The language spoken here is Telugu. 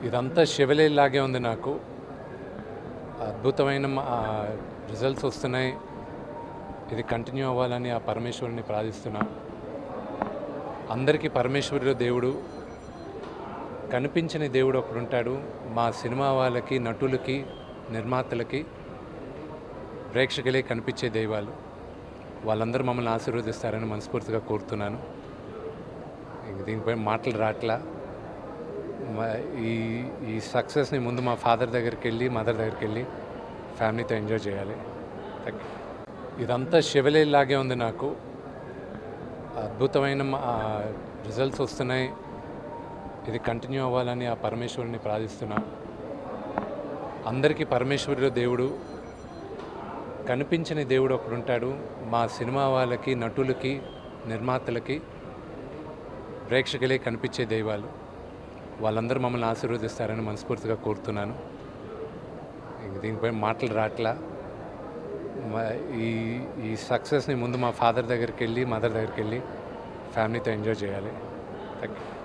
ఇదంతా శివలీలాగే ఉంది నాకు. అద్భుతమైన రిజల్ట్స్ వస్తున్నాయి. ఇది కంటిన్యూ అవ్వాలని ఆ పరమేశ్వరుని ప్రార్థిస్తున్నా. అందరికీ పరమేశ్వరుడు దేవుడు, కనిపించని దేవుడు ఒకడుంటాడు. మా సినిమా వాళ్ళకి, నటులకి, నిర్మాతలకి, ప్రేక్షకులే కనిపించే దైవాలు. వాళ్ళందరూ మమ్మల్ని ఆశీర్వదిస్తారని మనస్ఫూర్తిగా కోరుతున్నాను. దీనిపై మాటలు రాట్లా. ఈ సక్సెస్ని ముందు మా ఫాదర్ దగ్గరికి వెళ్ళి, మదర్ దగ్గరికి వెళ్ళి ఫ్యామిలీతో ఎంజాయ్ చేయాలి. ఇదంతా శివలీలాగే ఉంది నాకు. అద్భుతమైన రిజల్ట్స్ వస్తున్నాయి. ఇది కంటిన్యూ అవ్వాలని ఆ పరమేశ్వరుని ప్రార్థిస్తున్నా. అందరికీ పరమేశ్వరుడు దేవుడు, కనిపించని దేవుడు ఒకడుంటాడు. మా సినిమా వాళ్ళకి, నటులకి, నిర్మాతలకి, ప్రేక్షకులే కనిపించే దైవాలు. వాళ్ళందరూ మమ్మల్ని ఆశీర్వదిస్తారని మనస్ఫూర్తిగా కోరుతున్నాను. దీనిపై మాటలు రాట్లా. ఈ సక్సెస్ని ముందు మా ఫాదర్ దగ్గరికి వెళ్ళి, మదర్ దగ్గరికి వెళ్ళి ఫ్యామిలీతో ఎంజాయ్ చేయాలి. Thank you.